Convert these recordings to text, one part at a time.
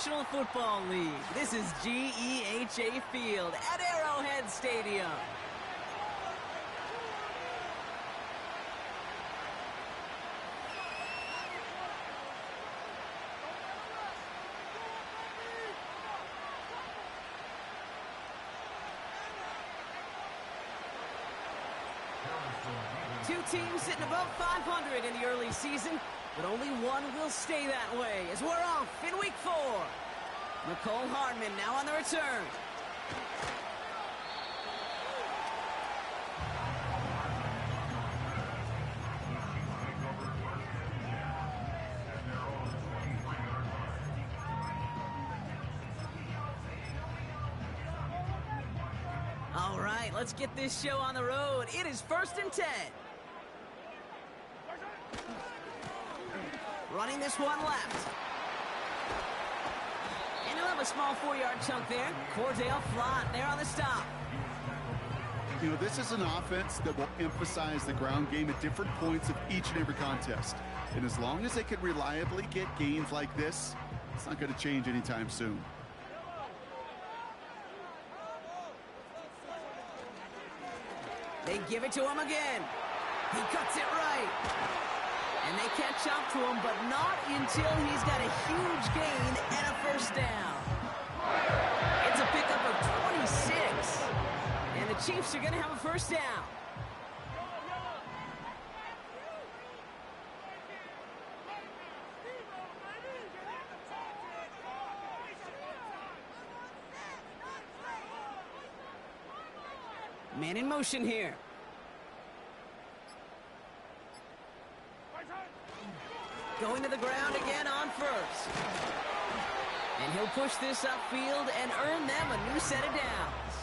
National Football League. This is GEHA Field at Arrowhead Stadium. Two teams sitting above 500 in the early season, but only one will stay that way as we're off in week 4. Nicole Hardman now on the return. All right, let's get this show on the road. It is 1st and 10. Running this one left. And he'll have a small 4-yard chunk there. Cordell Flott there on the stop. You know, this is an offense that will emphasize the ground game at different points of each and every contest. And as long as they can reliably get gains like this, it's not going to change anytime soon. They give it to him again. He cuts it right. And they catch up to him, but not until he's got a huge gain and a first down. It's a pickup of 26. And the Chiefs are going to have a first down. Man in motion here. Going to the ground again on first. And he'll push this upfield and earn them a new set of downs.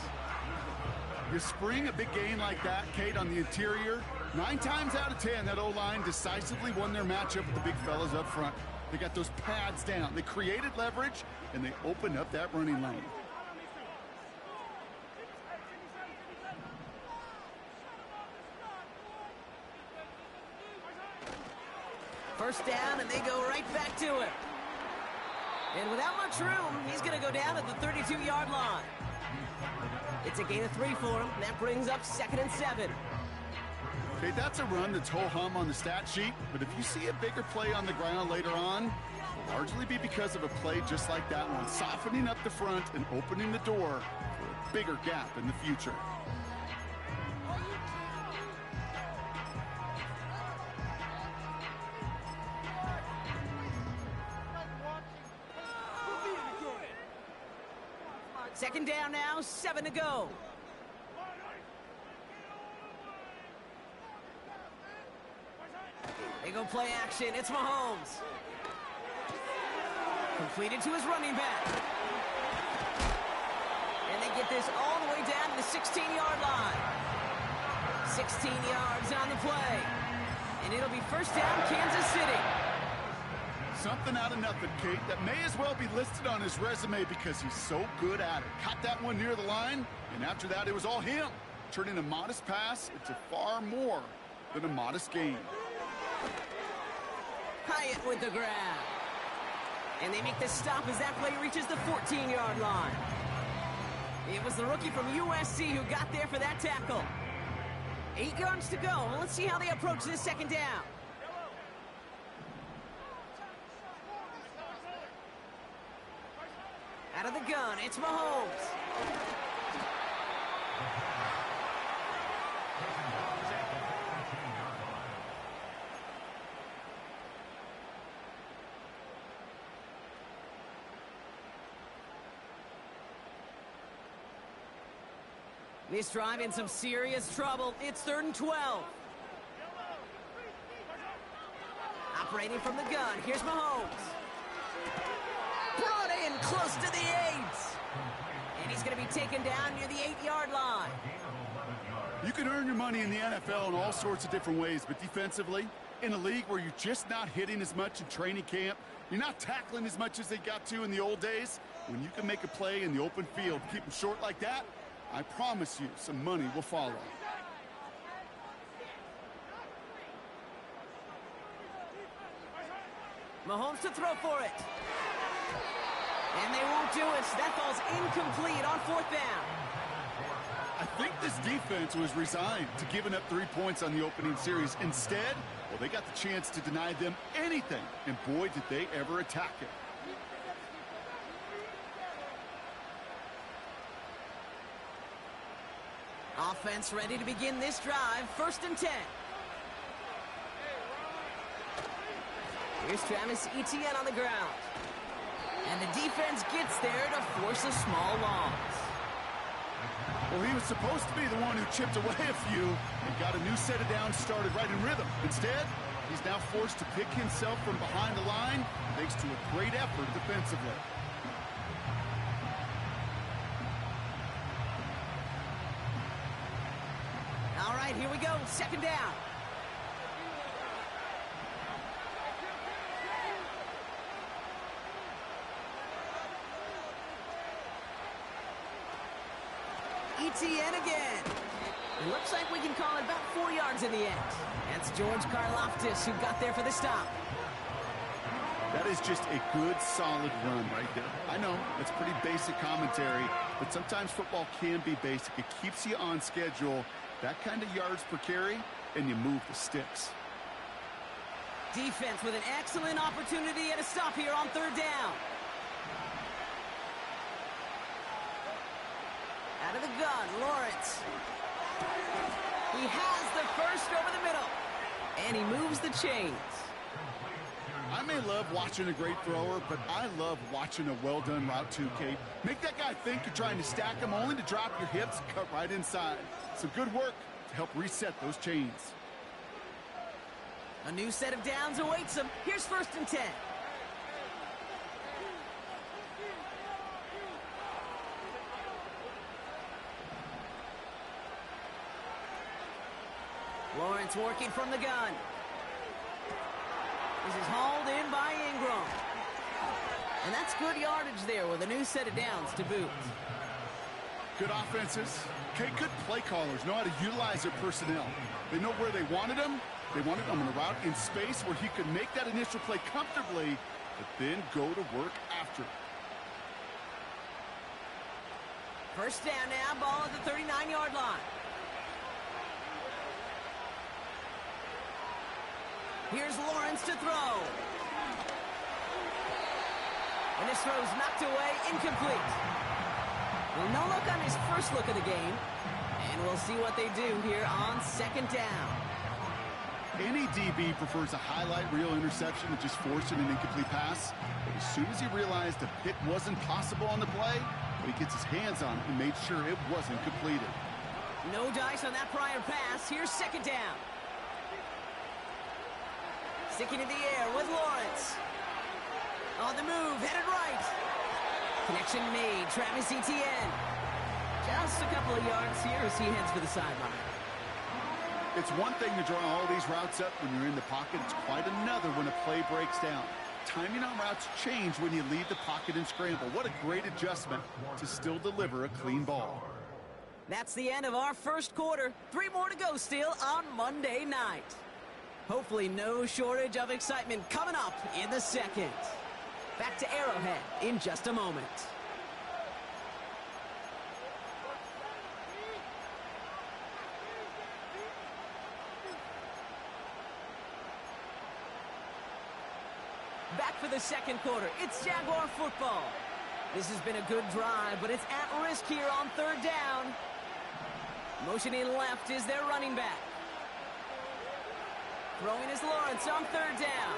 You spring a big game like that, Kate, on the interior, 9 times out of 10, that O-line decisively won their matchup with the big fellas up front. They got those pads down. They created leverage, and they opened up that running lane. First down, and they go right back to him. And without much room, he's going to go down at the 32-yard line. It's a gain of 3 for him, and that brings up 2nd and 7. Okay, that's a run that's ho-hum on the stat sheet, but if you see a bigger play on the ground later on, it'll largely be because of a play just like that one, softening up the front and opening the door for a bigger gap in the future. Second down now, 7 to go. They go play action. It's Mahomes. Completed to his running back. And they get this all the way down to the 16-yard line. 16 yards on the play. And it'll be first down, Kansas City. Something out of nothing, Kate, that may as well be listed on his resume because he's so good at it. Caught that one near the line, and after that, it was all him. Turning a modest pass into far more than a modest gain. Hyatt with the grab. And they make the stop as that play reaches the 14-yard line. It was the rookie from USC who got there for that tackle. 8 yards to go. Let's see how they approach this second down. Out of the gun, it's Mahomes. This drive in some serious trouble. It's 3rd and 12. Operating from the gun, here's Mahomes. Brought in close to the 8. And he's going to be taken down near the 8-yard line. You can earn your money in the NFL in all sorts of different ways, but defensively, in a league where you're just not hitting as much in training camp, you're not tackling as much as they got to in the old days, when you can make a play in the open field, keep them short like that, I promise you some money will follow. Mahomes to throw for it. do it. That ball's incomplete on 4th down. I think this defense was resigned to giving up 3 points on the opening series. Instead, well, they got the chance to deny them anything, and boy, did they ever attack it. Offense ready to begin this drive. 1st and 10. Here's Travis Etienne on the ground. And the defense gets there to force a small loss. Well, he was supposed to be the one who chipped away a few and got a new set of downs started right in rhythm. Instead, he's now forced to pick himself from behind the line thanks to a great effort defensively. All right, here we go. 2nd down. Etienne again. It looks like we can call it about 4 yards in the end. That's George Karlaftis who got there for the stop. That is just a good, solid run right there. I know, it's pretty basic commentary, but sometimes football can be basic. It keeps you on schedule, that kind of yards per carry, and you move the sticks. Defense with an excellent opportunity at a stop here on 3rd down. Out of the gun, Lawrence. He has the first over the middle. And he moves the chains. I may love watching a great thrower, but I love watching a well-done route too, Kate. Make that guy think you're trying to stack him only to drop your hips, cut right inside. Some good work to help reset those chains. A new set of downs awaits him. Here's 1st and 10. Lawrence working from the gun. This is hauled in by Ingram. And that's good yardage there with a new set of downs to boot. Good offenses. Okay, good play callers know how to utilize their personnel. They know where they wanted them. They wanted them on a route in space where he could make that initial play comfortably, but then go to work after. 1st down now, ball at the 39-yard line. Here's Lawrence to throw. And this throw's knocked away, incomplete. Well, no look on his first look of the game. And we'll see what they do here on 2nd down. Any DB prefers a highlight reel interception to just forcing an incomplete pass. But as soon as he realized a hit wasn't possible on the play, he gets his hands on it and made sure it wasn't completed. No dice on that prior pass. Here's 2nd down. Sticking in the air with Lawrence. On the move, headed right. Connection made, Travis Etienne. Just a couple of yards here as he heads for the sideline. It's one thing to draw all these routes up when you're in the pocket. It's quite another when a play breaks down. Timing on routes change when you leave the pocket and scramble. What a great adjustment to still deliver a clean ball. That's the end of our first quarter. 3 more to go still on Monday night. Hopefully no shortage of excitement coming up in the second. Back to Arrowhead in just a moment. Back for the second quarter. It's Jaguar football. This has been a good drive, but it's at risk here on 3rd down. Motioning left is their running back. Throwing is Lawrence on 3rd down.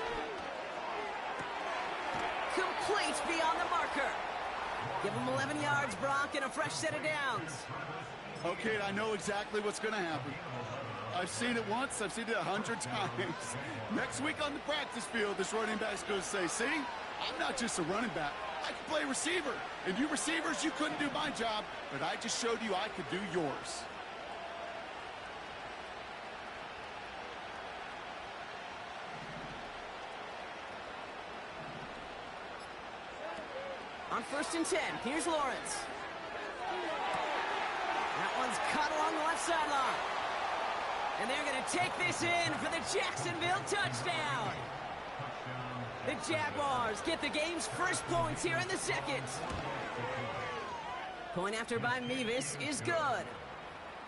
Complete beyond the marker. Give him 11 yards, Brock, and a fresh set of downs. Okay, I know exactly what's going to happen. I've seen it once. I've seen it 100 times. Next week on the practice field, this running back's going to say, see, I'm not just a running back. I can play receiver. And you receivers, you couldn't do my job, but I just showed you I could do yours. On 1st and 10, here's Lawrence. That one's cut along the left sideline. And they're going to take this in for the Jacksonville touchdown. The Jaguars get the game's first points here in the second. Point after by Mevis is good.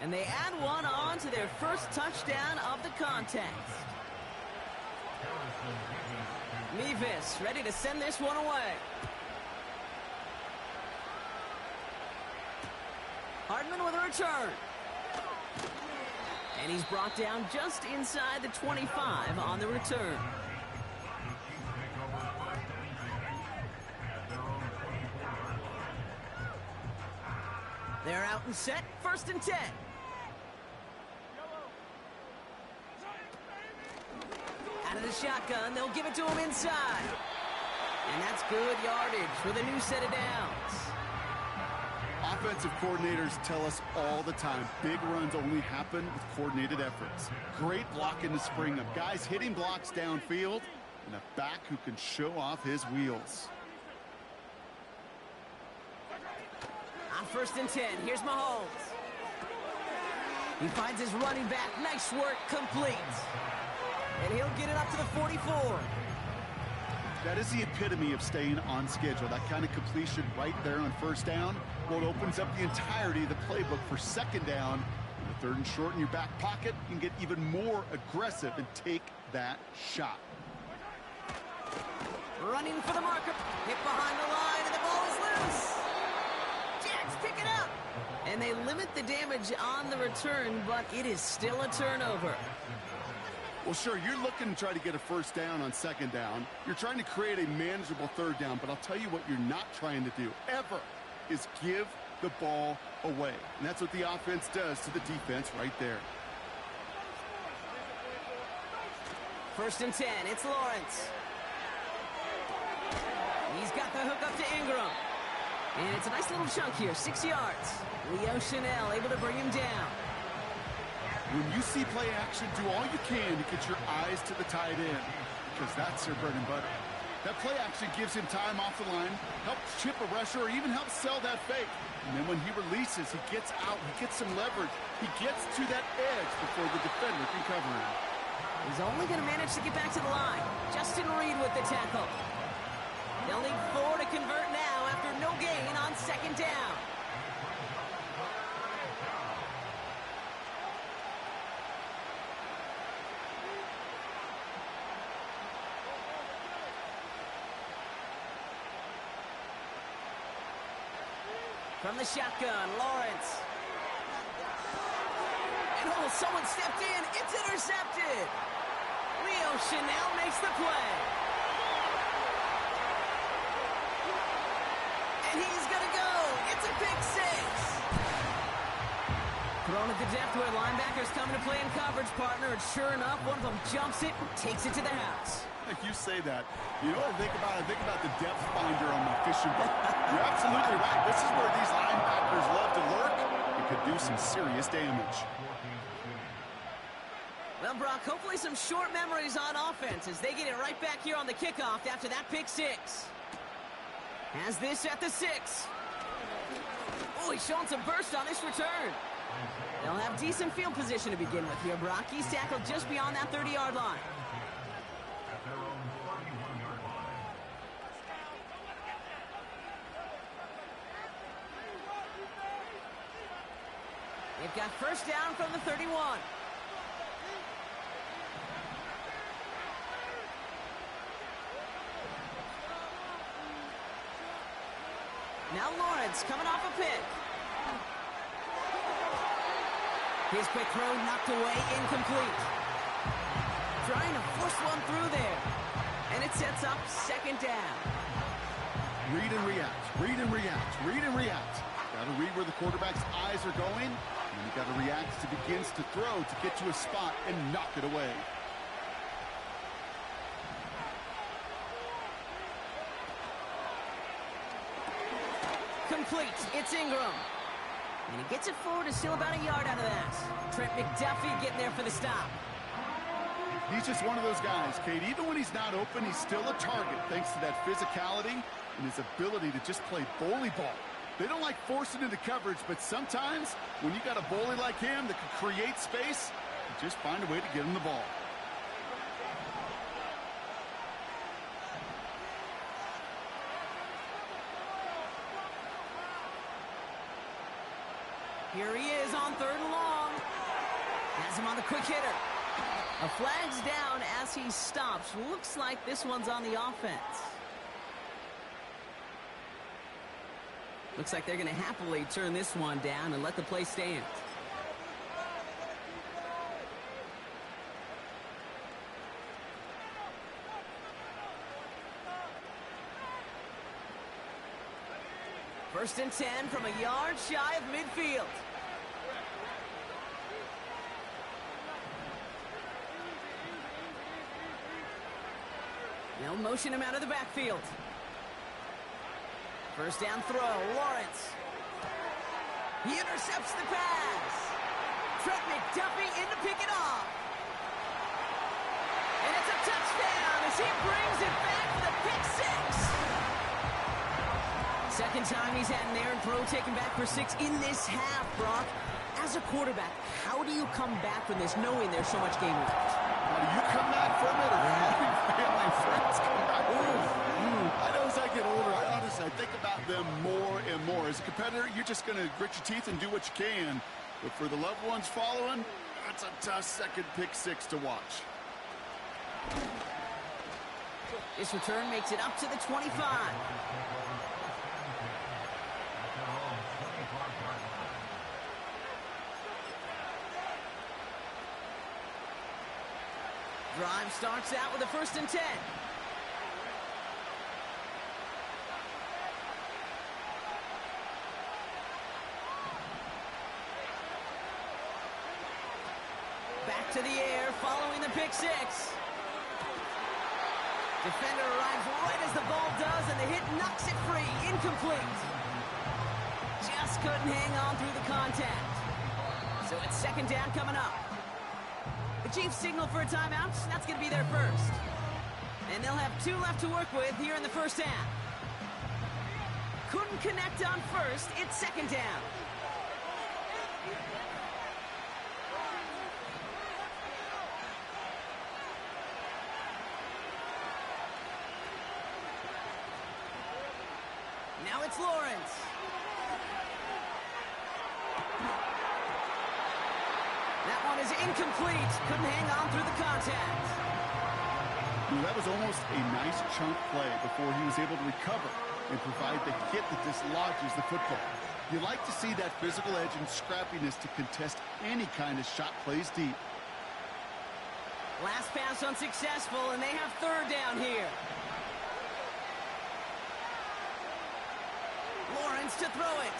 And they add one on to their first touchdown of the contest. Mevis ready to send this one away. Hardman with a return. And he's brought down just inside the 25 on the return. They're out and set, 1st and 10. Out of the shotgun, they'll give it to him inside. And that's good yardage for the new set of downs. Offensive coordinators tell us all the time, big runs only happen with coordinated efforts. Great block in the spring of guys hitting blocks downfield and a back who can show off his wheels. On 1st and 10, here's Mahomes. He finds his running back. Nice work, complete. And he'll get it up to the 44. That is the epitome of staying on schedule. That kind of completion right there on 1st down. Well, it opens up the entirety of the playbook for 2nd down. And the 3rd and short in your back pocket, you can get even more aggressive and take that shot. Running for the marker. Hit behind the line, and the ball is loose. Jags pick it up. And they limit the damage on the return, but it is still a turnover. Well, sure, you're looking to try to get a 1st down on 2nd down. You're trying to create a manageable 3rd down, but I'll tell you what you're not trying to do, ever, is give the ball away. And that's what the offense does to the defense right there. 1st and 10, it's Lawrence. He's got the hook up to Ingram. And it's a nice little chunk here, 6 yards. Leo Chanel able to bring him down. When you see play action, do all you can to get your eyes to the tight end, because that's their bread and butter. That play action gives him time off the line, helps chip a rusher, or even helps sell that fake. And then when he releases, he gets out, he gets some leverage. He gets to that edge before the defender can cover him. He's only going to manage to get back to the line. Justin Reed with the tackle. They'll need 4 to convert now after no gain on 2nd down. From the shotgun, Lawrence. And oh, someone stepped in. It's intercepted. Leo Chanel makes the play. And he's going to go. It's a pick 6. Thrown at the depth where linebackers coming to play in coverage, partner. And sure enough, one of them jumps it and takes it to the house. You say that. You know what I think about? I think about the depth finder on my fishing boat. You're absolutely right. This is where these linebackers love to lurk. It could do some serious damage. Well, Brock, hopefully some short memories on offense as they get it right back here on the kickoff after that pick 6. Has this at the 6. Oh, he's showing some burst on this return. They'll have decent field position to begin with here, Brock. He's tackled just beyond that 30-yard line. They've got 1st down from the 31. Now Lawrence coming off a pick. His quick throw knocked away, incomplete. Trying to force one through there. And it sets up 2nd down. Read and react, read and react, read and react. Got to read where the quarterback's eyes are going, and you got to react as he begins to throw to get to a spot and knock it away. Complete. It's Ingram. And he gets it forward to still about a yard out of that. Trent McDuffie getting there for the stop. He's just one of those guys, Kate. Even when he's not open, he's still a target thanks to that physicality and his ability to just play bully ball. They don't like forcing into coverage, but sometimes when you got a bully like him that can create space, you just find a way to get him the ball. Here he is on 3rd and long. Has him on the quick hitter. A flag's down as he stops. Looks like this one's on the offense. Looks like they're going to happily turn this one down and let the play stand. First and 10 from a yard shy of midfield. They'll motion him out of the backfield. First down throw, Lawrence. He intercepts the pass. Trent McDuffie in to pick it off. And it's a touchdown as he brings it back for the pick six. Second time he's had an errant throw taken back for 6 in this half, Brock. As a quarterback, how do you come back from this knowing there's so much game left? How do you come back from it, or how do family and friends come back from it? I know as I get older, I think about them more and more. As a competitor, you're just going to grit your teeth and do what you can. But for the loved ones following, that's a tough second pick six to watch. This return makes it up to the 25. Drive starts out with a first and 10. Back to the air following the pick six. Defender arrives right as the ball does, and the hit knocks it free. Incomplete. Just couldn't hang on through the contact. So it's second down coming up. The Chiefs signal for a timeout. That's going to be their first. And they'll have 2 left to work with here in the first half. Couldn't connect on first. It's second down. Now it's Lawrence. That one is incomplete. Couldn't hang on through the contact. That was almost a nice chunk play before he was able to recover and provide the hit that dislodges the football. You like to see that physical edge and scrappiness to contest any kind of shot plays deep. Last pass unsuccessful, and they have third down here. Lawrence to throw it.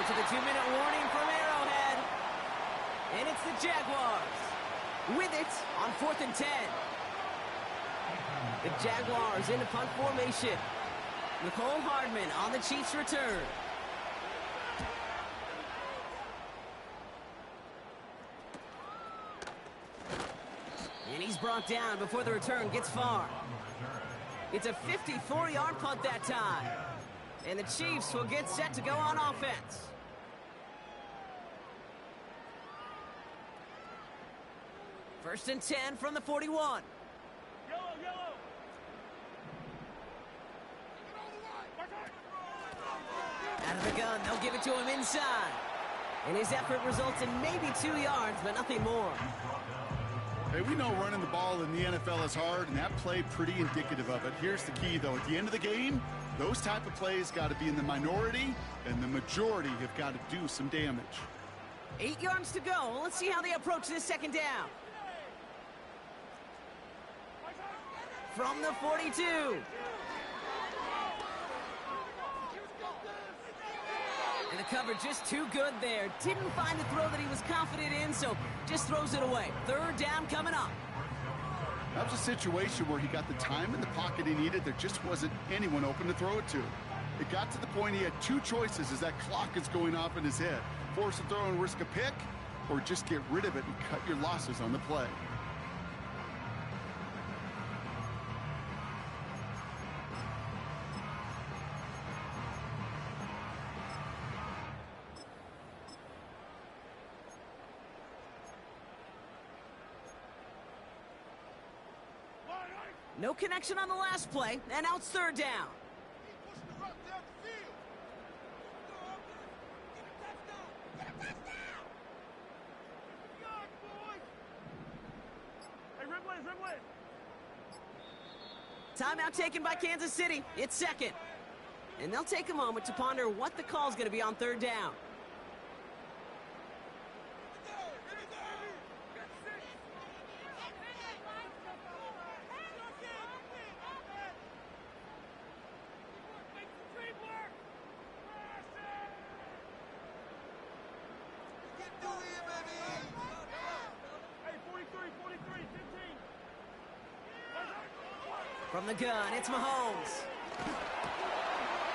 Into the 2-minute warning from Arrowhead. And it's the Jaguars with it on 4th and 10. The Jaguars into punt formation. Nicole Hardman on the Chiefs' return. And he's brought down before the return gets far. It's a 54-yard punt that time. And the Chiefs will get set to go on offense. First and 10 from the 41. Out of the gun, they'll give it to him inside. And his effort results in maybe 2 yards, but nothing more. Hey, we know running the ball in the NFL is hard, and that play pretty indicative of it. Here's the key, though. At the end of the game, those type of plays got to be in the minority, and the majority have got to do some damage. 8 yards to go. Let's see how they approach this second down. From the 42. And the cover just too good there. Didn't find a throw that he was confident in, so just throws it away. Third down coming up. That was a situation where he got the time in the pocket he needed. There just wasn't anyone open to throw it to. It got to the point he had 2 choices as that clock is going off in his head. Force a throw and risk a pick, or just get rid of it and cut your losses on the play. No connection on the last play, and now it's third down. Timeout taken by Kansas City. It's second. And they'll take a moment to ponder what the call is going to be on third down. From the gun, it's Mahomes.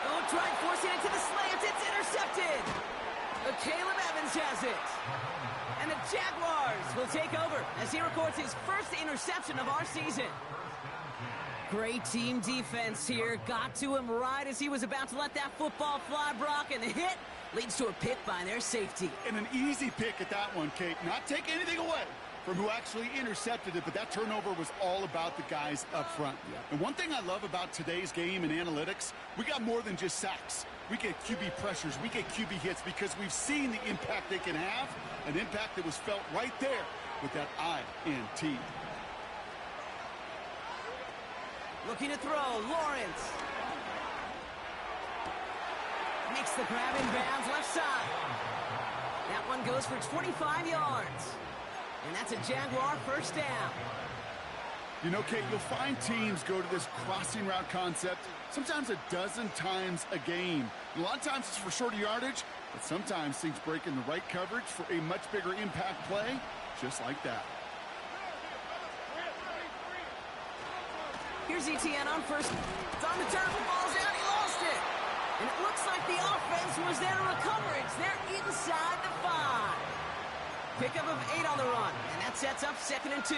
Oh, tried forcing it to the slant. It's intercepted. Caleb Evans has it. And the Jaguars will take over as he records his first interception of our season. Great team defense here. Got to him right as he was about to let that football fly, Brock, and the hit leads to a pick by their safety. And an easy pick at that one, Kate. Not take anything away from who actually intercepted it, but that turnover was all about the guys up front. Yeah. And one thing I love about today's game and analytics, we got more than just sacks. We get QB pressures, we get QB hits because we've seen the impact they can have, an impact that was felt right there with that INT. Looking to throw, Lawrence. Makes the grab in bounds left side. That one goes for 25 yards. And that's a Jaguar first down. You know, Kate, you'll find teams go to this crossing route concept sometimes a dozen times a game. And a lot of times it's for shorter yardage, but sometimes things break in the right coverage for a much bigger impact play, just like that. Here's ETN on first. It's on the turf, falls out, he lost it. And it looks like the offense was there to recover it. They're inside the 5. Pickup of 8 on the run, and that sets up 2nd and 2.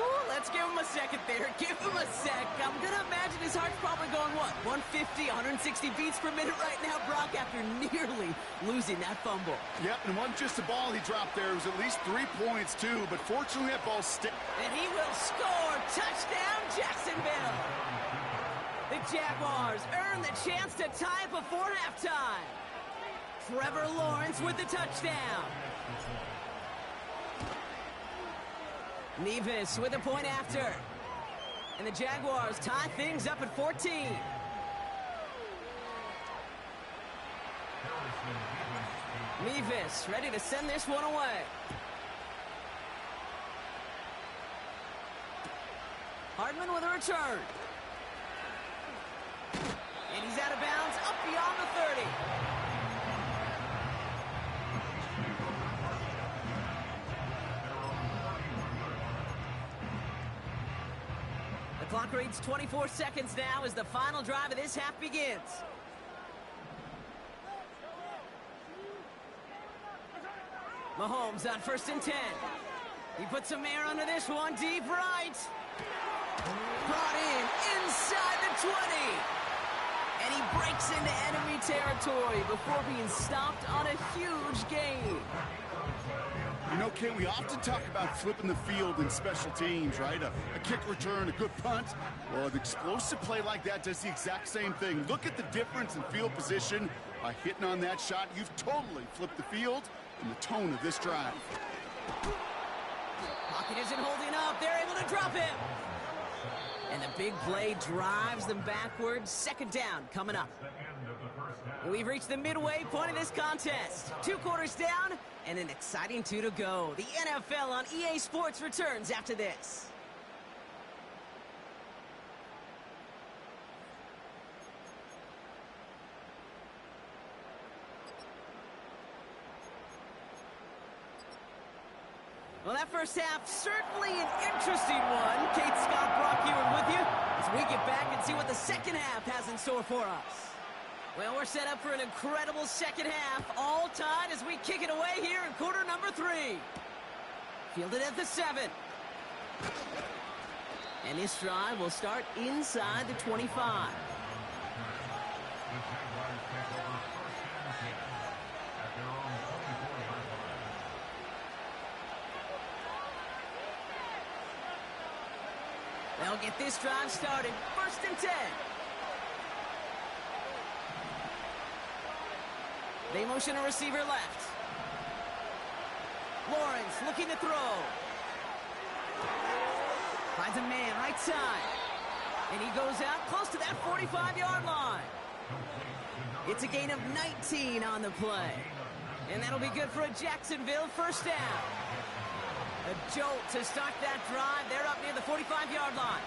Ooh, let's give him a second there. Give him a sec. I'm going to imagine his heart's probably going, what, 150, 160 beats per minute right now, Brock, after nearly losing that fumble. Yep, and it wasn't just a ball he dropped there. It was at least 3 points, too, but fortunately that ball stick. And he will score. Touchdown, Jacksonville. The Jaguars earn the chance to tie it before halftime. Trevor Lawrence with the touchdown. Nevis with a point after. And the Jaguars tie things up at 14. Nevis ready to send this one away. Hardman with a return. And he's out of bounds up beyond the 30. The clock reads 24 seconds now as the final drive of this half begins. Mahomes on 1st and 10. He puts some air under this one, deep right. Brought in inside the 20. And he breaks into enemy territory before being stopped on a huge gain. You know, Kate, we often talk about flipping the field in special teams, right? A kick return, a good punt. Well, an explosive play like that does the exact same thing. Look at the difference in field position. By hitting on that shot, you've totally flipped the field and the tone of this drive. Pocket isn't holding up. They're able to drop him. And the big play drives them backwards. 2nd down coming up. We've reached the midway point of this contest. 2 quarters down and an exciting 2 to go. The NFL on EA Sports returns after this. Well, that first half, certainly an interesting one. Kate, Scott, Brock here with you as we get back and see what the second half has in store for us. Well, we're set up for an incredible second half, all tied as we kick it away here in quarter number 3. Fielded at the 7. And this drive will start inside the 25. They'll get this drive started. 1st and 10. They motion a receiver left. Lawrence looking to throw. Finds a man, right side. And he goes out close to that 45-yard line. It's a gain of 19 on the play. And that'll be good for a Jacksonville first down. A jolt to start that drive. They're up near the 45-yard line.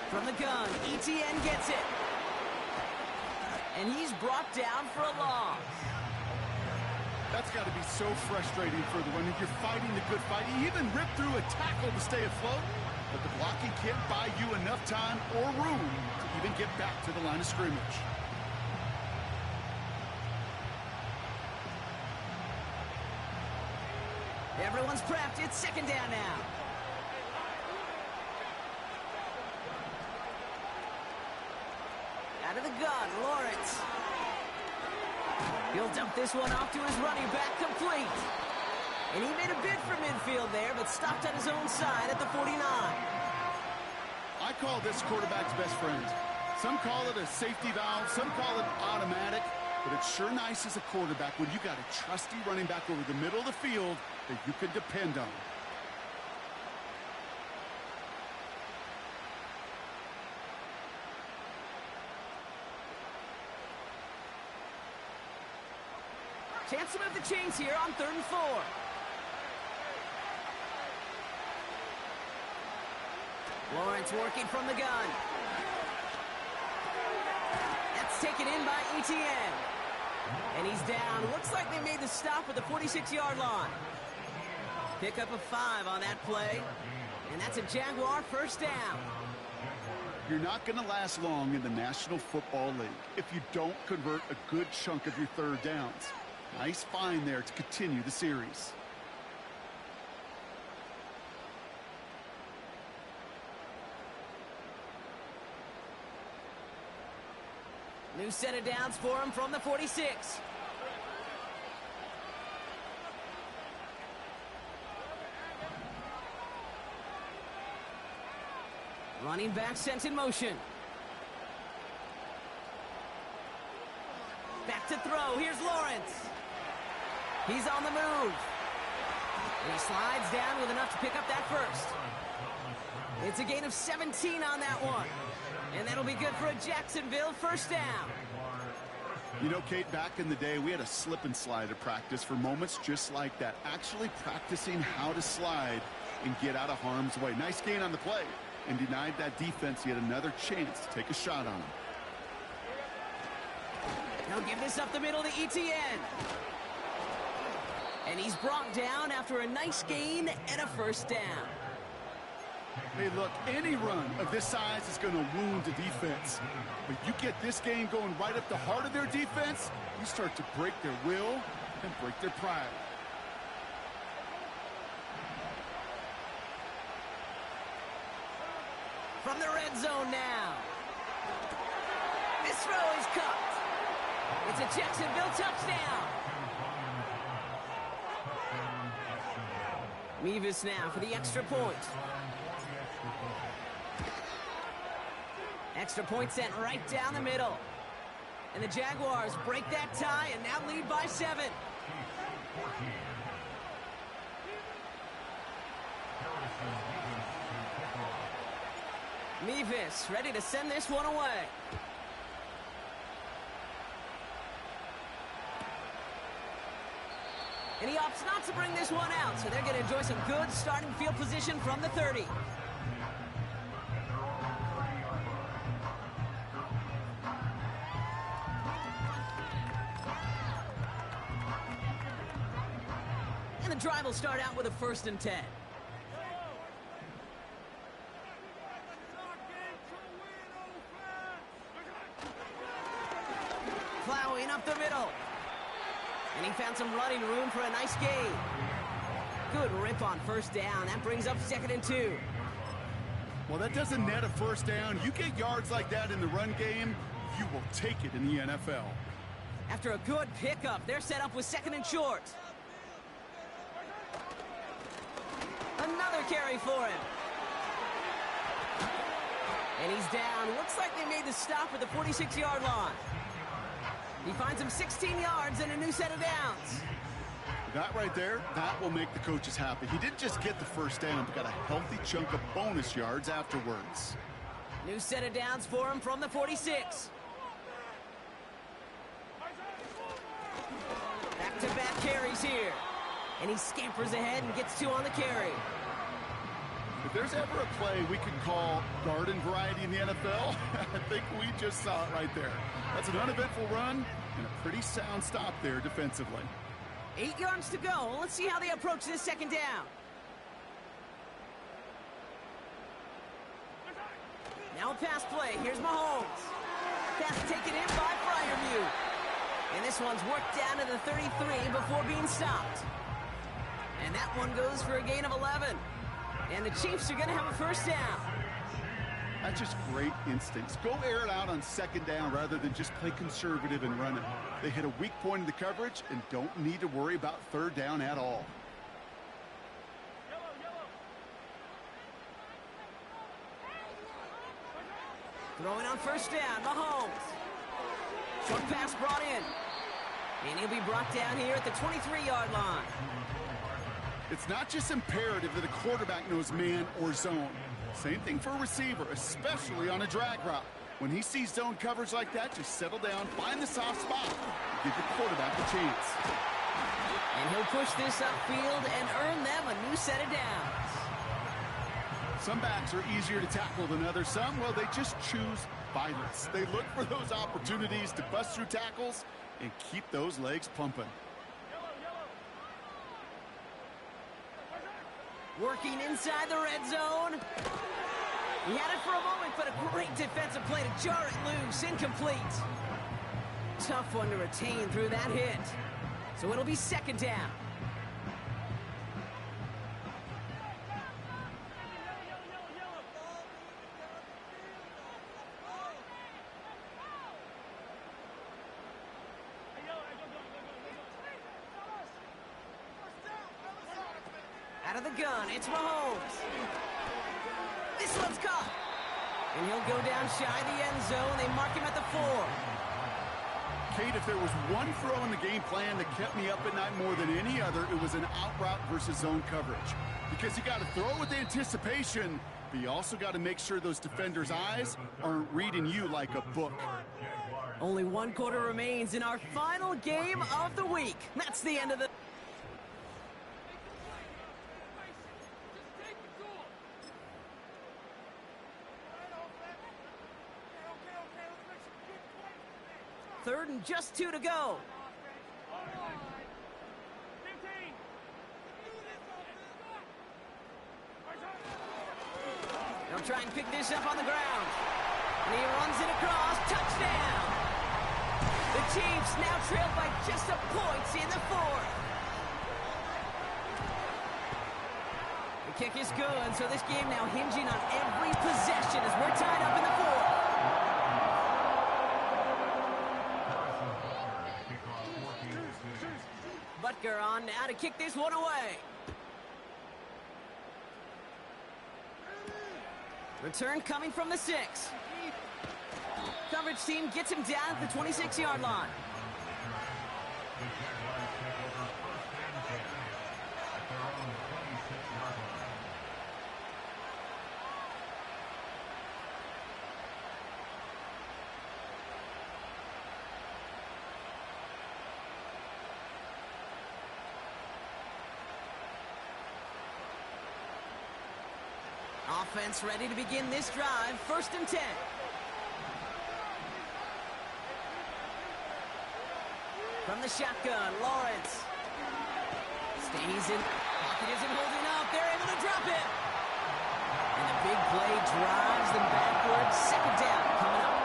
From the gun, ETN gets it. And he's brought down for a loss. That's got to be so frustrating for the one. You're fighting the good fight. He even ripped through a tackle to stay afloat, but the blocking can't buy you enough time or room to even get back to the line of scrimmage. Everyone's prepped. It's second down now. Out of the gun, Lawrence. He'll dump this one off to his running back, complete. And he made a bid for midfield there, but stopped on his own side at the 49. I call this quarterback's best friend. Some call it a safety valve, some call it automatic, but it's sure nice as a quarterback when you got a trusty running back over the middle of the field that you can depend on. Chance to move the chains here on 3rd and 4. Lawrence working from the gun. That's taken in by ETN. And he's down. Looks like they made the stop at the 46-yard line. Pick up a 5 on that play. And that's a Jaguar first down. You're not going to last long in the National Football League if you don't convert a good chunk of your third downs. Nice find there to continue the series. New set of downs for him from the 46. Running back sent in motion. Back to throw. Here's Lawrence. He's on the move. And he slides down with enough to pick up that first. It's a gain of 17 on that one. And that'll be good for a Jacksonville first down. You know, Kate, back in the day, we had a slip and slide at practice for moments just like that. Actually practicing how to slide and get out of harm's way. Nice gain on the play. And denied that defense yet another chance to take a shot on him. He'll give this up the middle to ETN. And he's brought down after a nice gain and a first down. Hey, look, any run of this size is going to wound the defense. But you get this game going right up the heart of their defense, you start to break their will and break their pride. From the red zone now. This throw is cut. It's a Jacksonville touchdown. Mevis now for the extra point. Extra point sent right down the middle. And the Jaguars break that tie and now lead by 7. Mevis ready to send this one away. And he opts not to bring this one out, so they're going to enjoy some good starting field position from the 30. And the drive will start out with a 1st and 10. Plowing up the middle. And he found some running room for a nice gain. Good rip on first down. That brings up 2nd and 2. Well, that doesn't net a first down. You get yards like that in the run game, you will take it in the NFL. After a good pickup, they're set up with 2nd and short. Another carry for him. And he's down. Looks like they made the stop at the 46-yard line. He finds him 16 yards and a new set of downs. That right there, that will make the coaches happy. He didn't just get the first down, but got a healthy chunk of bonus yards afterwards. New set of downs for him from the 46. Back-to-back carries here. And he scampers ahead and gets 2 on the carry. If there's ever a play we could call garden variety in the NFL, I think we just saw it right there. That's an uneventful run and a pretty sound stop there defensively. 8 yards to go. Let's see how they approach this second down. Now a pass play. Here's Mahomes. Pass taken in by Freiermuth. And this one's worked down to the 33 before being stopped. And that one goes for a gain of 11. And the Chiefs are going to have a first down. That's just great instincts. Go air it out on second down rather than just play conservative and run it. They hit a weak point in the coverage and don't need to worry about third down at all. Throwing on first down, Mahomes. Short pass brought in. And he'll be brought down here at the 23-yard line. It's not just imperative that a quarterback knows man or zone. Same thing for a receiver, especially on a drag route. When he sees zone coverage like that, just settle down, find the soft spot, give the quarterback a chance. And he'll push this upfield and earn them a new set of downs. Some backs are easier to tackle than others. Some, well, they just choose violence. They look for those opportunities to bust through tackles and keep those legs pumping. Working inside the red zone. He had it for a moment, but a great defensive play to jar it loose. Incomplete. Tough one to retain through that hit. So it'll be second down. Out of the gun, it's Mahomes. This one's caught. And he'll go down shy the end zone. They mark him at the 4. Kate, if there was one throw in the game plan that kept me up at night more than any other, it was an out route versus zone coverage. Because you got to throw it with anticipation, but you also got to make sure those defenders' eyes aren't reading you like a book. Only 1 quarter remains in our final game of the week. That's the end of the... Third and just 2 to go. They'll try and pick this up on the ground. And he runs it across. Touchdown! The Chiefs now trail by just a point in the 4th. The kick is good, so this game now hinging on every possession as we're tied up in the 4th. Butker on now to kick this one away. Return coming from the 6. Coverage team gets him down at the 26-yard line. Offense ready to begin this drive. 1st and 10. From the shotgun, Lawrence. Stays in. Pocket isn't holding up. They're able to drop it. And the big play drives them backwards. Second down coming up.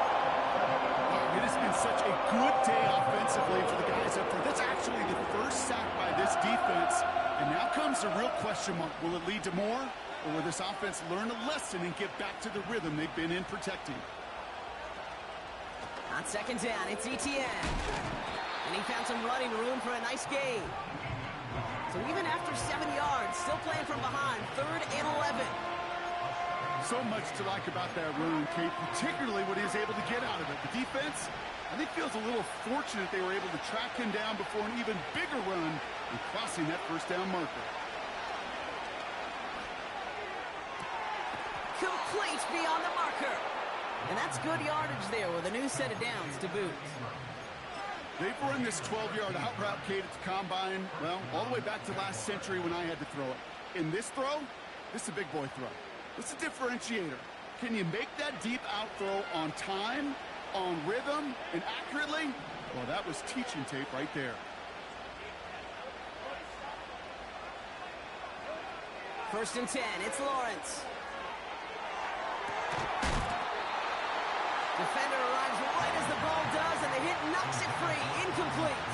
It has been such a good day offensively for the guys up there. That's actually the first sack by this defense. And now comes the real question mark. Will it lead to more? Or will this offense learn a lesson and get back to the rhythm they've been in protecting? On second down, it's Etienne. And he found some running room for a nice gain. So even after 7 yards, still playing from behind, 3rd and 11. So much to like about that run, Kate, particularly what he was able to get out of it. The defense, I think, feels a little fortunate they were able to track him down before an even bigger run and crossing that first down marker. Complete beyond the marker. And that's good yardage there with a new set of downs to boot. They've run this 12-yard out route, Kate, at the combine, well, all the way back to last century when I had to throw it. In this throw, this is a big boy throw. It's a differentiator. Can you make that deep out throw on time, on rhythm, and accurately? Well, that was teaching tape right there. First and 10, it's Lawrence. Defender arrives right as the ball does, and the hit knocks it free. Incomplete.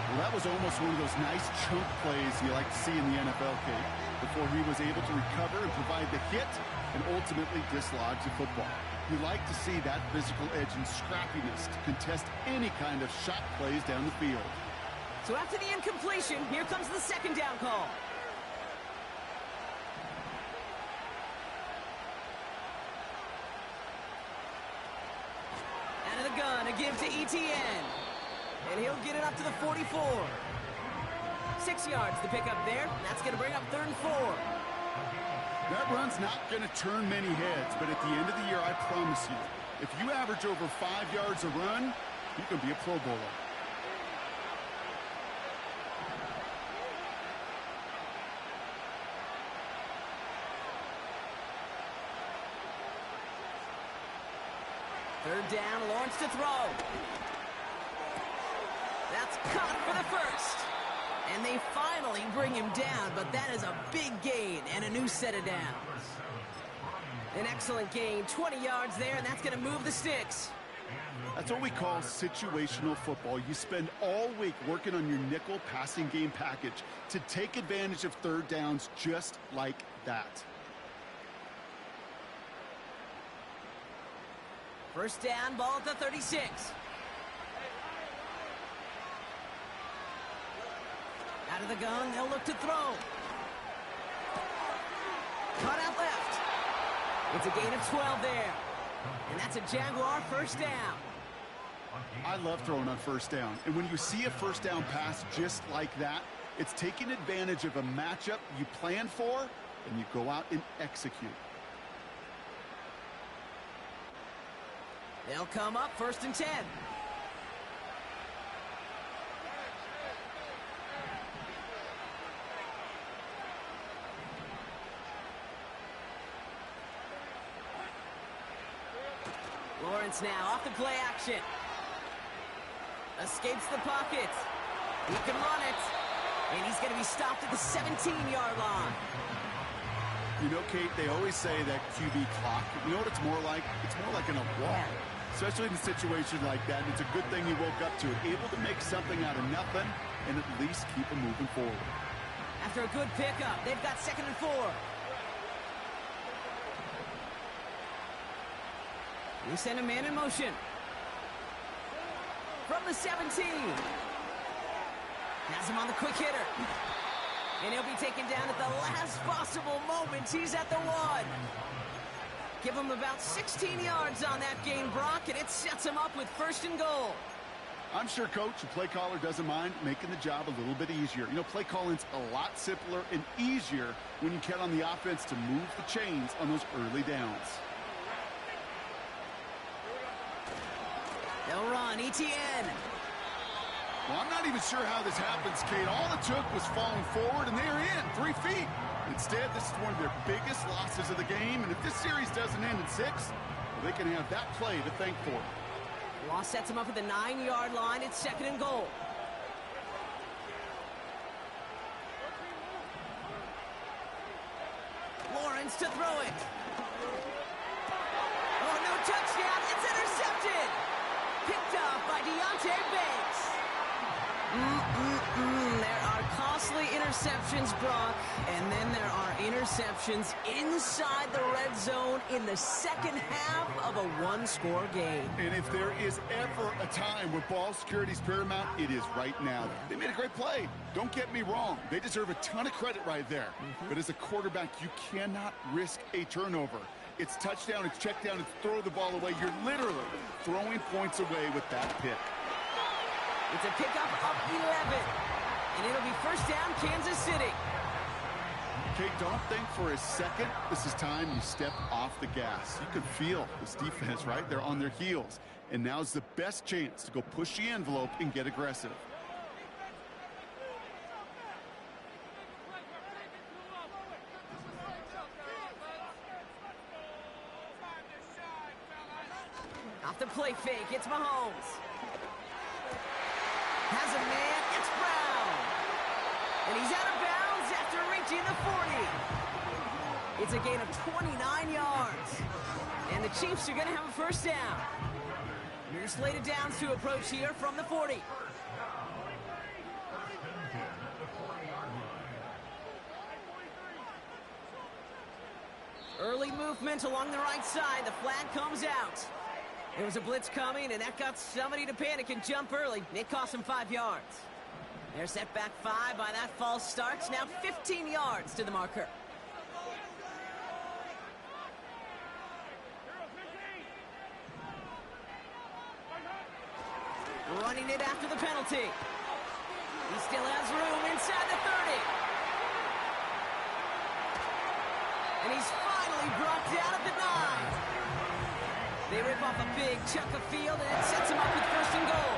Well, that was almost one of those nice chunk plays you like to see in the NFL, Kate, before he was able to recover and provide the hit and ultimately dislodge the football. You like to see that physical edge and scrappiness to contest any kind of shot plays down the field. So after the incompletion, here comes the second down call. Out of the gun, a give to Etienne. And he'll get it up to the 44. 6 yards to pick up there. That's going to bring up 3rd and 4. That run's not going to turn many heads, but at the end of the year, I promise you, if you average over 5 yards a run, you can be a Pro Bowler. Third down, Lawrence to throw. That's caught for the first. And they finally bring him down, but that is a big gain and a new set of downs. An excellent gain, 20 yards there, and that's going to move the sticks. That's what we call situational football. You spend all week working on your nickel passing game package to take advantage of third downs just like that. First down, ball at the 36. Out of the gun, they'll look to throw. Cut out left. It's a gain of 12 there. And that's a Jaguar first down. I love throwing on first down. And when you see a first down pass just like that, it's taking advantage of a matchup you plan for, and you go out and execute. They'll come up 1st and 10. Lawrence now off the play action. Escapes the pocket. He can run it. And he's going to be stopped at the 17-yard line. You know, Kate, they always say that QB clock, you know what it's more like? It's more like an alarm, especially in a situation like that. And it's a good thing you woke up to it, able to make something out of nothing and at least keep them moving forward. After a good pickup, they've got 2nd and 4. We send a man in motion. From the 17. Has him on the quick hitter. And he'll be taken down at the last possible moment. He's at the 1. Give him about 16 yards on that gain, Brock, and it sets him up with 1st and goal. I'm sure, Coach, the play caller doesn't mind making the job a little bit easier. You know, play calling's a lot simpler and easier when you count on the offense to move the chains on those early downs. They'll run, Etienne. Well, I'm not even sure how this happens, Kate. All it took was falling forward, and they're in 3 feet. Instead, this is one of their biggest losses of the game, and if this series doesn't end in 6, well, they can have that play to thank for. Loss sets him up at the 9-yard line. It's 2nd and goal. Lawrence to throw it. Oh, no touchdown. It's intercepted. Picked up by Deonte Banks. There are costly interceptions, Brock, and then there are interceptions inside the red zone in the second half of a 1-score game. And if there is ever a time where ball security is paramount, it is right now. They made a great play. Don't get me wrong. They deserve a ton of credit right there. But as a quarterback, you cannot risk a turnover. It's touchdown, it's check down, it's throw the ball away. You're literally throwing points away with that pick. It's a pickup of 11. And it'll be first down, Kansas City. Okay, don't think for a second this is time you step off the gas. You can feel this defense, right? They're on their heels. And now's the best chance to go push the envelope and get aggressive. Off the play fake, it's Mahomes. Has a man, it's Brown. And he's out of bounds after reaching the 40. It's a gain of 29 yards. And the Chiefs are going to have a first down. New slated downs to approach here from the 40. Early movement along the right side. The flag comes out. There was a blitz coming, and that got somebody to panic and jump early. It cost him 5 yards. They're set back 5 by that false start. Now 15 yards to the marker. Running it after the penalty. He still has room inside the 30. And he's finally brought down at the 9. They rip off a big chunk of field, and it sets him up with first and goal.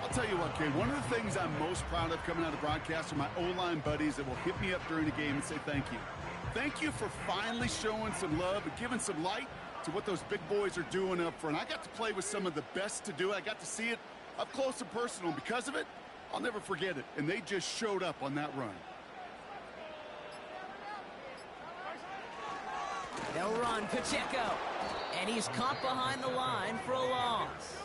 I'll tell you what, Kate, one of the things I'm most proud of coming out of broadcast are my O-line buddies that will hit me up during the game and say thank you. Thank you for finally showing some love and giving some light to what those big boys are doing up front. I got to play with some of the best to do it. I got to see it up close and personal. And because of it, I'll never forget it. And they just showed up on that run. They'll run Pacheco. And he's caught behind the line for a loss.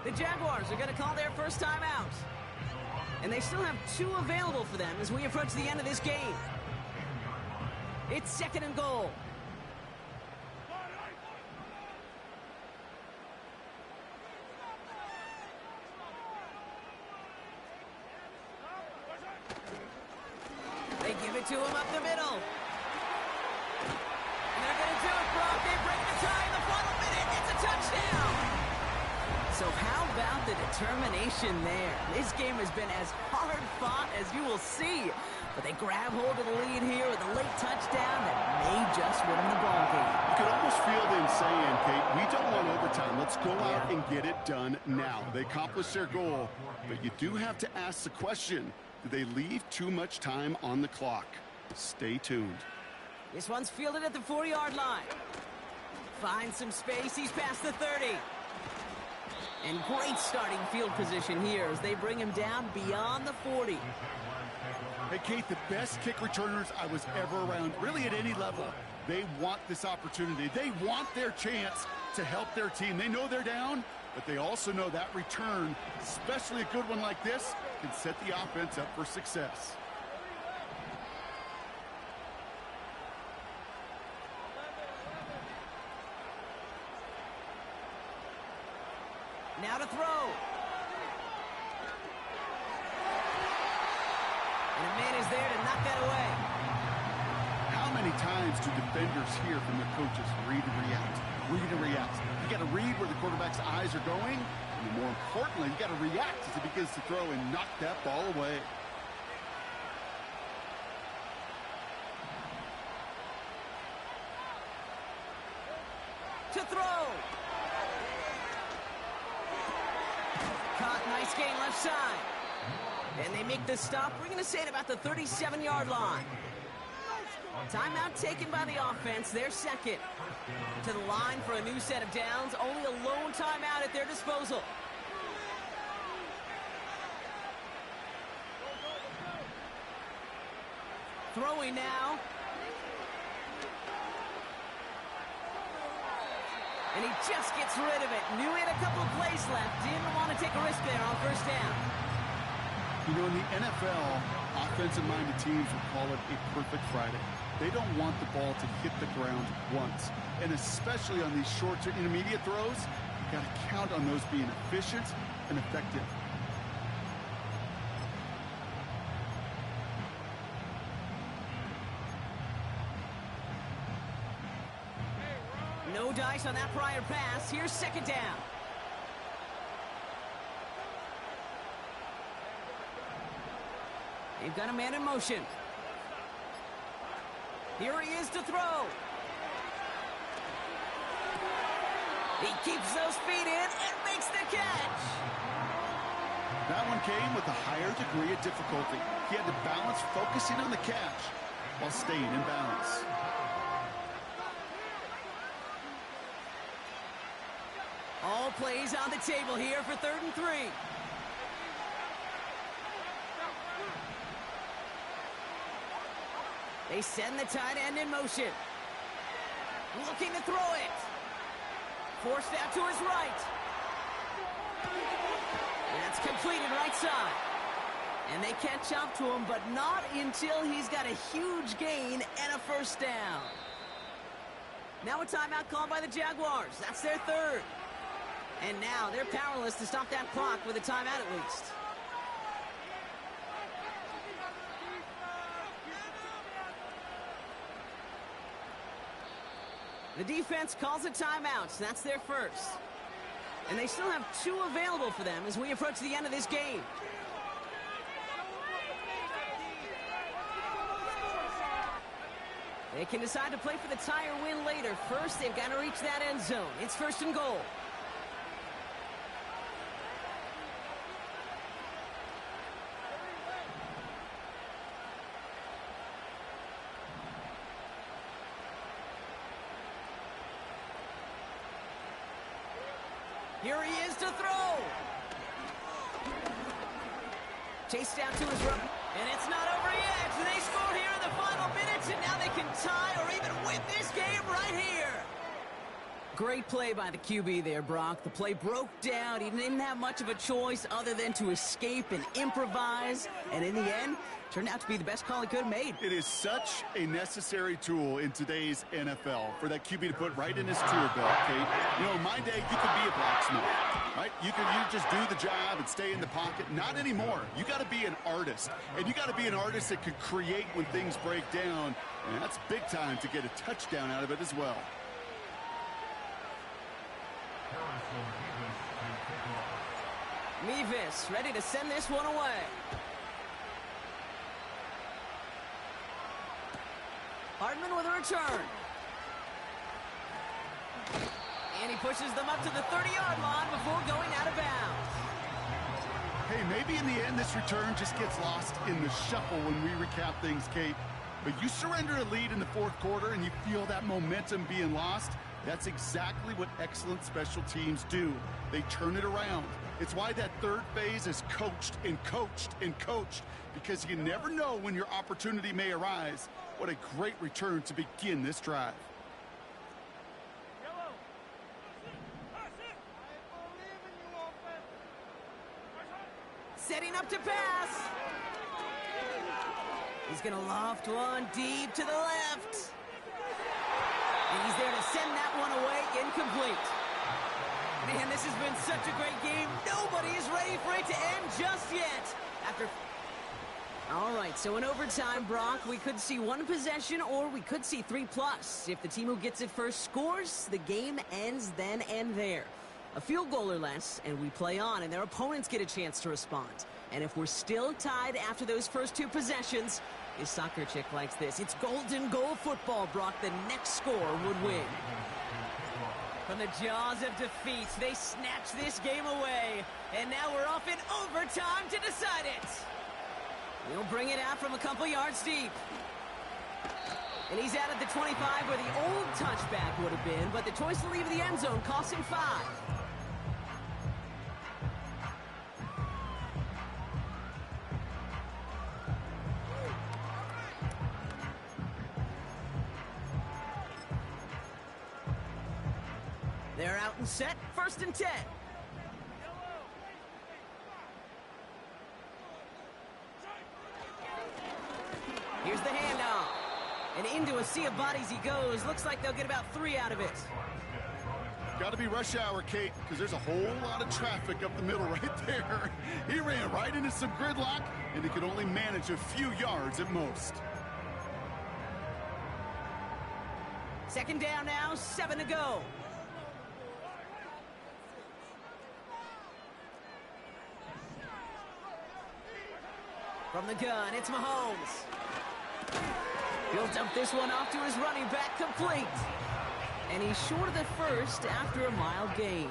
The Jaguars are going to call their first time out. And they still have 2 available for them as we approach the end of this game. It's second and goal. They give it to him up the middle. And they're going to do it, Brock. They break the tie in the final minute. It's a touchdown. So how about the determination there? This game has been as hard fought as you will see. But they grab hold of the lead here with a late touchdown that may just win them the ball game. You can almost feel them saying, Kate, we don't want overtime. Let's go out and get it done now. They accomplished their goal, but you do have to ask the question, did they leave too much time on the clock? Stay tuned. This one's fielded at the 40-yard line. Finds some space. He's past the 30. And great starting field position here as they bring him down beyond the 40. Hey, Kate, the best kick returners I was ever around, really at any level, they want this opportunity. They want their chance to help their team. They know they're down, but they also know that return, especially a good one like this, can set the offense up for success. Now to throw. And a man is there to knock that away. How many times do defenders hear from their coaches, read and react, read and react? You got to read where the quarterback's eyes are going, and more importantly, you got to react as he begins to throw and knock that ball away. To throw. Caught, nice gain left side. And they make the stop. We're going to say it about the 37-yard line. Timeout taken by the offense. They're second. To the line for a new set of downs. Only a lone timeout at their disposal. Throwing now. And he just gets rid of it. Knew he had a couple of plays left. Didn't want to take a risk there on first down. You know, in the NFL, offensive-minded teams will call it a perfect Friday. They don't want the ball to hit the ground once. And especially on these short to intermediate throws, you got to count on those being efficient and effective. No dice on that prior pass. Here's second down. They've got a man in motion. Here he is to throw. He keeps those feet in and makes the catch. That one came with a higher degree of difficulty. He had to balance focusing on the catch while staying in balance. All plays on the table here for 3rd and 3. They send the tight end in motion. Looking to throw it. Forced out to his right. That's completed right side. And they catch up to him, but not until he's got a huge gain and a 1st down. Now a timeout called by the Jaguars. That's their 3rd. And now they're powerless to stop that clock with a timeout at least. The defense calls a timeout. That's their 1st. And they still have 2 available for them as we approach the end of this game. They can decide to play for the tie or win later. First, they've got to reach that end zone. It's 1st and goal. Here he is to throw. Chased down to his right. And it's not over yet. They score here in the final minutes, and now they can tie or even win this game right here. Great play by the QB there, Brock. The play broke down. He didn't have much of a choice other than to escape and improvise. And in the end, turned out to be the best call he could have made. It is such a necessary tool in today's NFL for that QB to put right in his tool belt, Kate. You know, in my day, you could be a blacksmith, right? You just do the job and stay in the pocket. Not anymore. You got to be an artist. And you got to be an artist that could create when things break down. And that's big time to get a touchdown out of it as well. Mevis ready to send this one away. Hardman with a return. And he pushes them up to the 30-yard line before going out of bounds. Hey, maybe in the end this return just gets lost in the shuffle when we recap things, Kate. But you surrender a lead in the 4th quarter and you feel that momentum being lost. That's exactly what excellent special teams do. They turn it around. It's why that 3rd phase is coached and coached and coached, because you never know when your opportunity may arise. What a great return to begin this drive. Setting up to pass. He's going to loft one deep to the left. And he's there to send that one away, incomplete. Man, this has been such a great game. Nobody is ready for it to end just yet. All right, so in overtime, Brock, we could see 1 possession or we could see 3+. If the team who gets it first scores, the game ends then and there. A field goal or less, and we play on, and their opponents get a chance to respond. And if we're still tied after those first 2 possessions, this soccer chick likes this. It's golden goal football, Brock. The next score would win. From the jaws of defeat, they snatch this game away. And now we're off in overtime to decide it. He'll bring it out from a couple yards deep. And he's out at the 25 where the old touchback would have been, but the choice to leave the end zone costs him 5. They're out and set, 1st and 10. Here's the handoff. And into a sea of bodies he goes. Looks like they'll get about 3 out of it. Got to be rush hour, Kate, because there's a whole lot of traffic up the middle right there. He ran right into some gridlock, and he could only manage a few yards at most. 2nd down now, 7 to go. From the gun, it's Mahomes. He'll dump this one off to his running back, complete. And he's short of the first after a mild gain.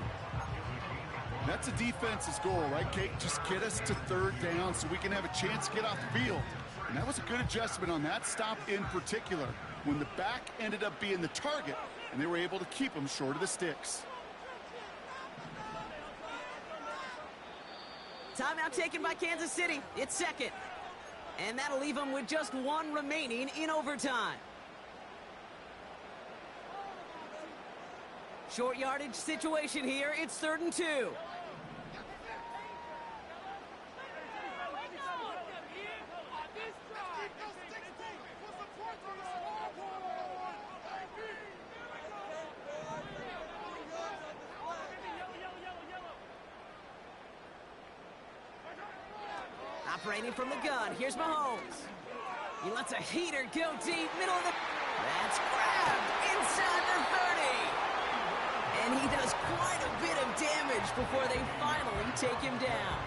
That's a defense's goal, right, Kate? Just get us to third down so we can have a chance to get off the field. And that was a good adjustment on that stop in particular, when the back ended up being the target, and they were able to keep him short of the sticks. Timeout taken by Kansas City. It's second. And that'll leave them with just one remaining in overtime. Short yardage situation here. It's 3rd and 2. Operating from the gun, here's Mahomes. He lets a heater go deep, middle of the... That's grabbed inside the 30. And he does quite a bit of damage before they finally take him down.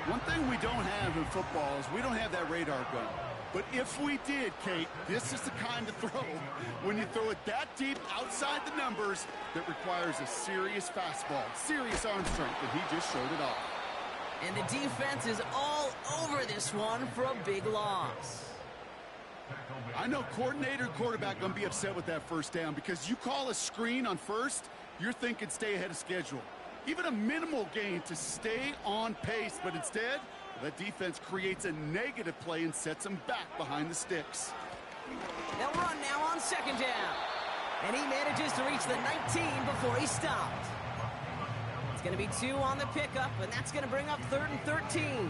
One thing we don't have in football is we don't have that radar gun. But if we did, Kate, this is the kind of throw, when you throw it that deep outside the numbers, that requires a serious fastball, serious arm strength, and he just showed it off. And the defense is all over this one for a big loss. I know coordinator and quarterback going to be upset with that first down because you call a screen on first, you're thinking stay ahead of schedule. Even a minimal gain to stay on pace, but instead, that defense creates a negative play and sets them back behind the sticks. They'll run now on 2nd down. And he manages to reach the 19 before he stopped. It's going to be 2 on the pickup, and that's going to bring up 3rd and 13.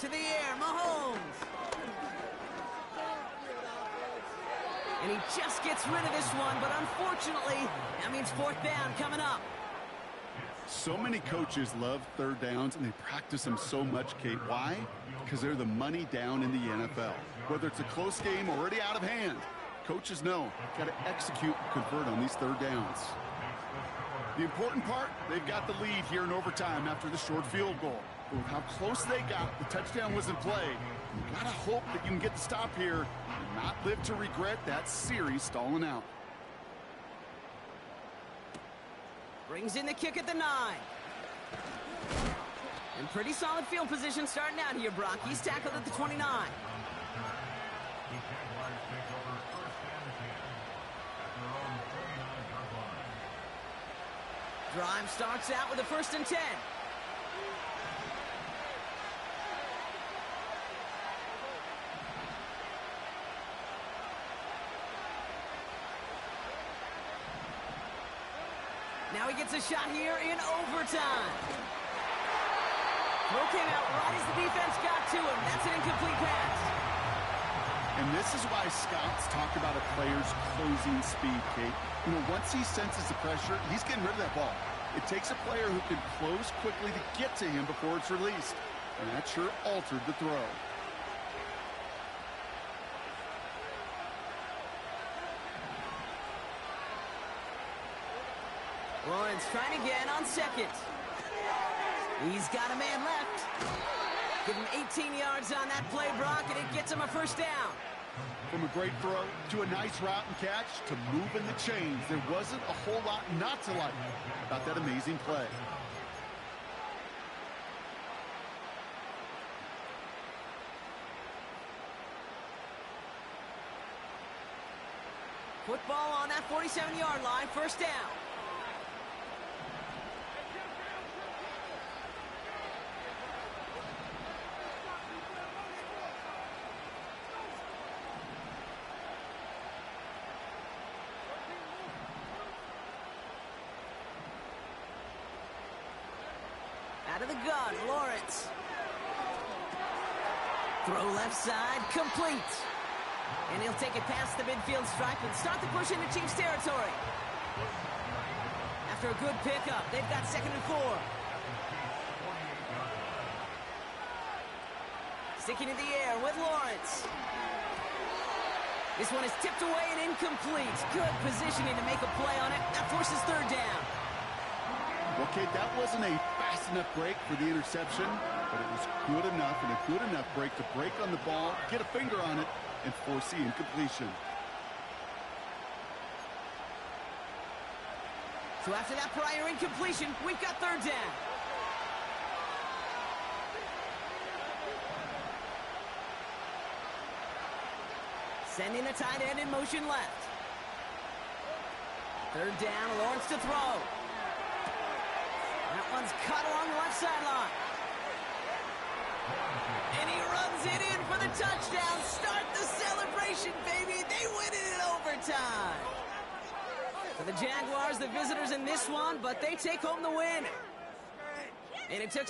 To the air, Mahomes. And he just gets rid of this one, but unfortunately, that means 4th down coming up. So many coaches love third downs, and they practice them so much, Kate. Why? Because they're the money down in the NFL. Whether it's a close game already out of hand, coaches know got to execute and convert on these third downs. The important part, they've got the lead here in overtime after the short field goal. But with how close they got, the touchdown was in play. You got to hope that you can get the stop here and not live to regret that series stalling out. Brings in the kick at the 9. And pretty solid field position starting out here, Brock. He's tackled at the 29. Drive starts out with a 1st and 10. Now he gets a shot here in overtime. Throw came out right as the defense got to him. That's an incomplete pass. And this is why scouts talk about a player's closing speed, Kate. You know, once he senses the pressure, he's getting rid of that ball. It takes a player who can close quickly to get to him before it's released. And that sure altered the throw. Lawrence trying again on 2nd. He's got a man left. Give him 18 yards on that play, Brock, and it gets him a 1st down. From a great throw to a nice route and catch to moving the chains, there wasn't a whole lot not to like about that amazing play. Football on that 47-yard line, first down. Out of the gun, Lawrence. Throw left side, complete. And he'll take it past the midfield stripe and start the push into Chiefs territory. After a good pickup, they've got 2nd and 4. Sticking in the air with Lawrence. This one is tipped away and incomplete. Good positioning to make a play on it. That forces 3rd down. Okay, that wasn't a fast enough break for the interception, but it was good enough and a good enough break to break on the ball, get a finger on it, and force the incompletion. So after that prior incompletion, we've got 3rd down. Sending the tight end in motion left. 3rd down, Lawrence to throw. That one's cut along the left sideline. And he runs it in for the touchdown. Start the celebration, baby. They win it in overtime. For the Jaguars, the visitors in this one, but they take home the win. And it took